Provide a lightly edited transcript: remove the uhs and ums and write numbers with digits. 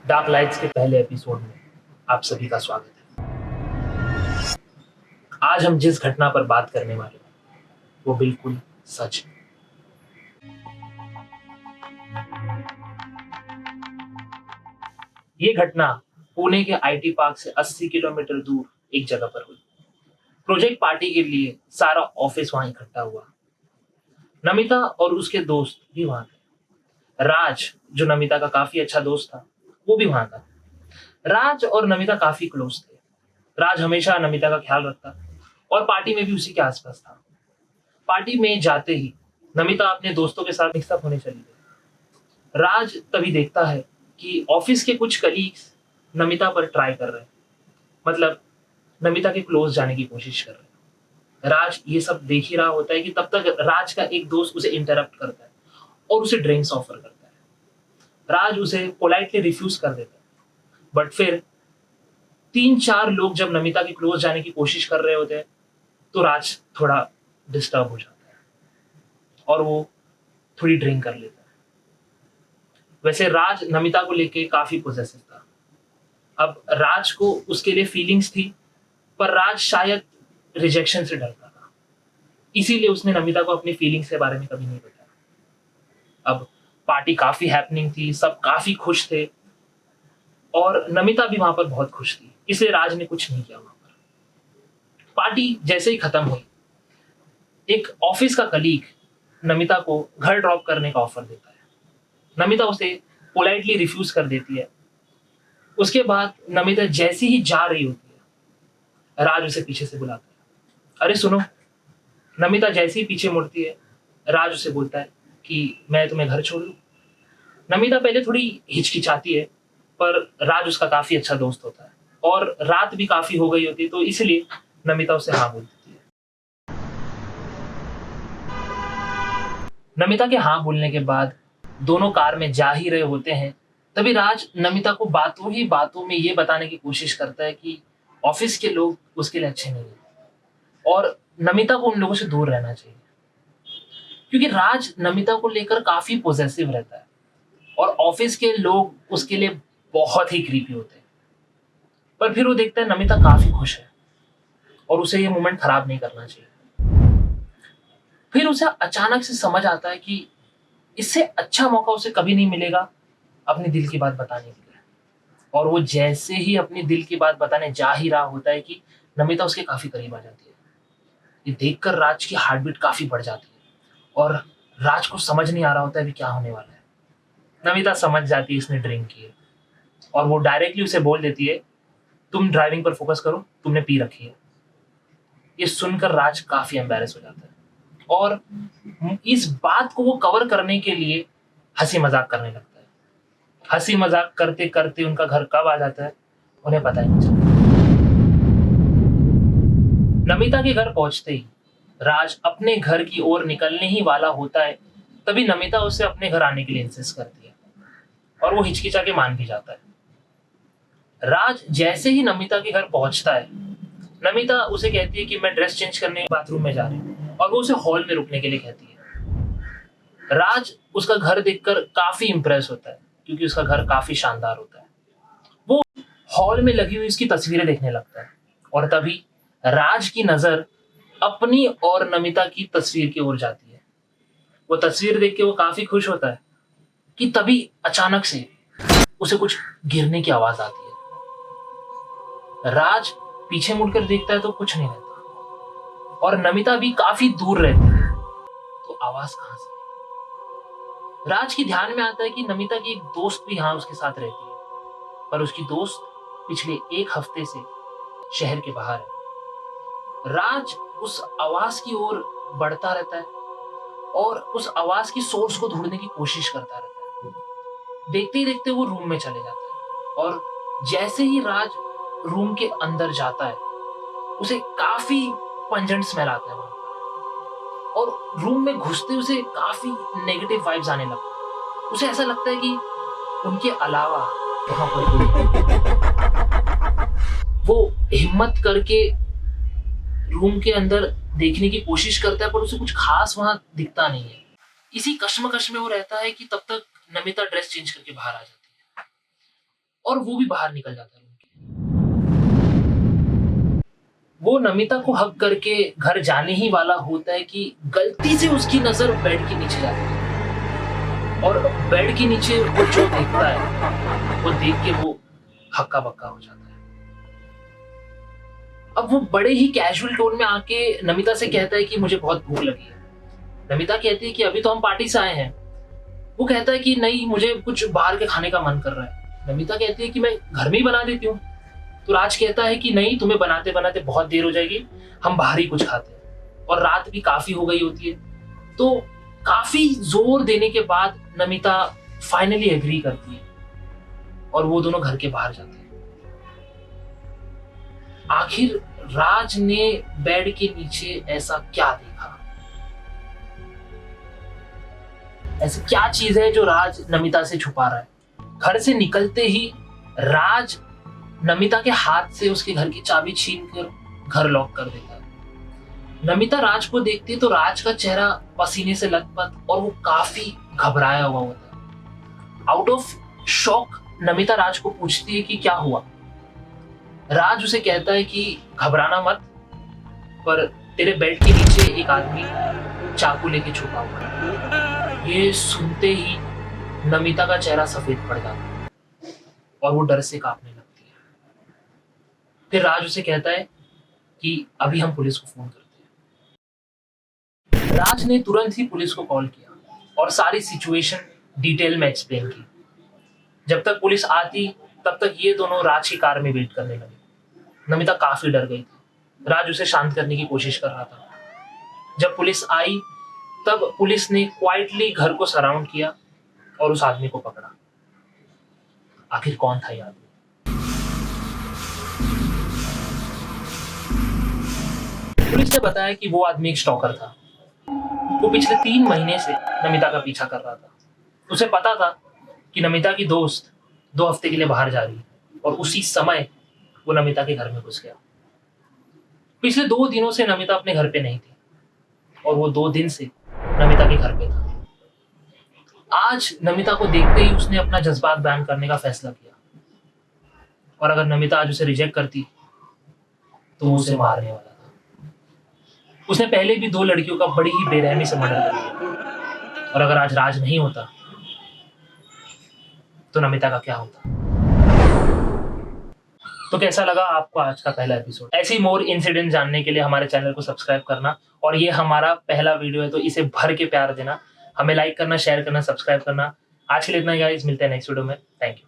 Dark lights के पहले episode में आप सभी का स्वागत है। आज हम जिस घटना पर बात करने वाले हैं वो बिल्कुल सच है। ये घटना पुणे के आईटी पार्क से 80 किलोमीटर दूर एक जगह पर हुई। प्रोजेक्ट पार्टी के लिए सारा ऑफिस वहां इकट्ठा हुआ। नमिता और उसके दोस्त भी वहां थे। राज, जो नमिता का काफी अच्छा दोस्त था, वो भी वहां था। राज और नमिता काफी क्लोज थे। राज हमेशा नमिता का ख्याल रखता और पार्टी में भी उसी के आसपास था। पार्टी में जाते ही नमिता अपने दोस्तों के साथ मिक्सअप होने चली गई। राज तभी देखता है कि ऑफिस के कुछ कलीग्स नमिता पर ट्राई कर रहे हैं, मतलब नमिता के क्लोज जाने की कोशिश कर रहे हैं। राज ये सब देख ही रहा होता है कि तब तक राज का एक दोस्त उसे इंटरप्ट करता है और उसे ड्रिंक्स ऑफर करता है। राज उसे पोलाइटली रिफ्यूज कर देता है, बट फिर 3-4 लोग जब नमिता के क्लोज जाने की कोशिश कर रहे होते हैं तो राज थोड़ा डिस्टर्ब हो जाता है और वो थोड़ी ड्रिंक कर लेता है। वैसे राज नमिता को लेके काफी पॉसेसिव था। अब राज को उसके लिए फीलिंग्स थी, पर राज शायद रिजेक्शन से डरता था, इसीलिए उसने नमिता को अपनी फीलिंग्स के बारे में कभी नहीं बताया। अब पार्टी काफी हैपनिंग थी, सब काफी खुश थे और नमिता भी वहां पर बहुत खुश थी, इसलिए राज ने कुछ नहीं किया वहां पर। पार्टी जैसे ही खत्म हुई, एक ऑफिस का कलीग नमिता को घर ड्रॉप करने का ऑफर देता है। नमिता उसे पोलाइटली रिफ्यूज कर देती है। उसके बाद नमिता जैसे ही जा रही होती है, राज उसे पीछे से बुलाता है, अरे सुनो। नमिता जैसे ही पीछे मुड़ती है, राज उसे बोलता है कि मैं तुम्हें घर छोड़ दूं। नमिता पहले थोड़ी हिचकिचाती है, पर राज उसका काफी अच्छा दोस्त होता है और रात भी काफी हो गई होती है, तो इसलिए नमिता उसे हाँ बोल देती है। नमिता के हाँ बोलने के बाद दोनों कार में जा ही रहे होते हैं, तभी राज नमिता को बातों ही बातों में ये बताने की कोशिश करता है कि ऑफिस के लोग उसके लिए अच्छे नहीं हैं और नमिता को उन लोगों से दूर रहना चाहिए, क्योंकि राज नमिता को लेकर काफी पॉसेसिव रहता है और ऑफिस के लोग उसके लिए बहुत ही क्रीपी होते हैं। पर फिर वो देखता है नमिता काफी खुश है और उसे ये मोमेंट खराब नहीं करना चाहिए। फिर उसे अचानक से समझ आता है कि इससे अच्छा मौका उसे कभी नहीं मिलेगा अपने दिल की बात बताने के लिए। और वो जैसे ही अपनी दिल की बात बताने जा ही रहा होता है कि नमिता उसके काफी करीब आ जाती है। ये देखकर राज की हार्ट बीट काफी बढ़ जाती है और राज को समझ नहीं आ रहा होता है कि क्या होने वाला है। नमिता समझ जाती है इसने ड्रिंक की है और वो डायरेक्टली उसे बोल देती है, तुम ड्राइविंग पर फोकस करो, तुमने पी रखी है। ये सुनकर राज काफी एम्बैरेस हो जाता है और इस बात को वो कवर करने के लिए हंसी मजाक करने लगता है। हंसी मजाक करते करते उनका घर कब आ जाता है उन्हें पता ही नहीं चलता। नमिता के घर पहुंचते ही राज अपने घर की ओर निकलने ही वाला होता है, तभी नमिता उसे अपने घर आने के लिए इंसिस्ट करती है और वो हिचकिचा के मान भी जाता है। राज जैसे ही नमिता के घर पहुंचता है, नमिता उसे कहती है कि मैं ड्रेस चेंज करने बाथरूम में जा रही हूँ और वो उसे हॉल में रुकने के लिए कहती है। राज उसका घर देखकर काफी इंप्रेस होता है, क्योंकि उसका घर काफी शानदार होता है। वो हॉल में लगी हुई उसकी तस्वीरें देखने लगता है और तभी राज की नजर अपनी और नमिता की तस्वीर की ओर जाती है। वो तस्वीर देख के वो काफी खुश होता है कि तभी अचानक से उसे कुछ गिरने की आवाज आती है। राज पीछे मुड़कर देखता है तो कुछ नहीं रहता और नमिता भी काफी दूर रहती है, तो आवाज कहां से? राज के ध्यान में आता है कि नमिता की एक दोस्त भी यहाँ उसके साथ रहती है, पर उसकी दोस्त पिछले 1 हफ्ते से शहर के बाहर है। राज उस आवाज की ओर बढ़ता रहता है और उस आवाज की सोर्स को ढूंढने की कोशिश करता रहता है। देखते ही देखते वो रूम में चले जाता है और जैसे ही राज रूम के अंदर जाता है, उसे काफी पंजेंट स्मेल आता है वहां पर और रूम में घुसते उसे काफी नेगेटिव वाइब्स आने लगते हैं। उसे ऐसा लगता है कि उनके अलावा वहां पर वो हिम्मत करके रूम के अंदर देखने की कोशिश करता है, पर उसे कुछ खास वहां दिखता नहीं है। इसी कश्मकश में वो रहता है कि तब तक नमिता ड्रेस चेंज करके बाहर आ जाती है और वो भी बाहर निकल जाता है। वो नमिता को हक करके घर जाने ही वाला होता है कि गलती से उसकी नजर बेड के नीचे जाती है और बेड के नीचे वो जो देखता है वो देख के वो हक्का बक्का हो जाता है। अब वो बड़े ही कैजुअल टोन में आके नमिता से कहता है कि मुझे बहुत भूख लगी है। नमिता कहती है कि अभी तो हम पार्टी से आए हैं। वो कहता है कि नहीं, मुझे कुछ बाहर के खाने का मन कर रहा है। नमिता कहती है कि मैं घर में ही बना देती हूँ। तो राज कहता है कि नहीं, तुम्हें बनाते बनाते बहुत देर हो जाएगी, हम बाहर ही कुछ खाते हैं। और रात भी काफी हो गई होती है। तो काफी जोर देने के बाद नमिता फाइनली एग्री करती है और वो दोनों घर के बाहर जाते हैं। आखिर राज ने बेड के नीचे ऐसा क्या देखा? ऐसी क्या चीज है जो राज नमिता से छुपा रहा है? घर से निकलते ही राज नमिता के हाथ से उसके घर की चाबी छीनकर घर लॉक कर देता है। नमिता राज को देखती है तो राज का चेहरा पसीने से लथपथ और वो काफी घबराया हुआ होता है। आउट ऑफ शॉक नमिता राज को पूछती है कि क्या हुआ। राज उसे कहता है कि घबराना मत, पर तेरे बेड के नीचे एक आदमी चाकू लेके छुपा हुआ है। ये सुनते ही नमिता का चेहरा सफेद पड़ जाता है और वो डर से कांपने लगती है। फिर राज उसे कहता है कि अभी हम पुलिस को फोन करते हैं। राज ने तुरंत ही पुलिस को कॉल किया और सारी सिचुएशन डिटेल में एक्सप्लेन की। जब तक पुलिस आती तब तक ये दोनों राज की कार में वेट करने लगे। नमिता काफी डर गई थी। राज उसे शांत करने की कोशिश कर रहा था। जब पुलिस आई तब पुलिस ने क्वाइटली घर को सराउंड किया और उस आदमी को पकड़ा। आखिर कौन था ये आदमी? पुलिस ने बताया कि वो आदमी एक स्टॉकर था। वो पिछले 3 महीने से नमिता का पीछा कर रहा था। उसे पता था कि नमिता की दोस्त 2 हफ्ते के लिए बाहर जा रही है और उसी समय वो नमिता के घर में घुस गया। पिछले 2 दिनों से नमिता अपने घर पे नहीं थी और वो 2 दिन से नमिता के घर पे था। आज नमिता को देखते ही उसने अपना जज्बात बयान करने का फैसला किया और अगर नमिता आज उसे रिजेक्ट करती तो वो उसे मारने वाला था। उसने पहले भी 2 लड़कियों का बड़ी ही बेरहमी से मर्डर कर दिया और अगर आज राज नहीं होता तो नमिता का क्या होता? तो कैसा लगा आपको आज का पहला एपिसोड? ऐसी मोर इंसिडेंट जानने के लिए हमारे चैनल को सब्सक्राइब करना और ये हमारा पहला वीडियो है तो इसे भर के प्यार देना। हमें लाइक करना, शेयर करना, सब्सक्राइब करना। आज के लिए इतना ही गाइस, मिलते हैं नेक्स्ट वीडियो में। Thank you.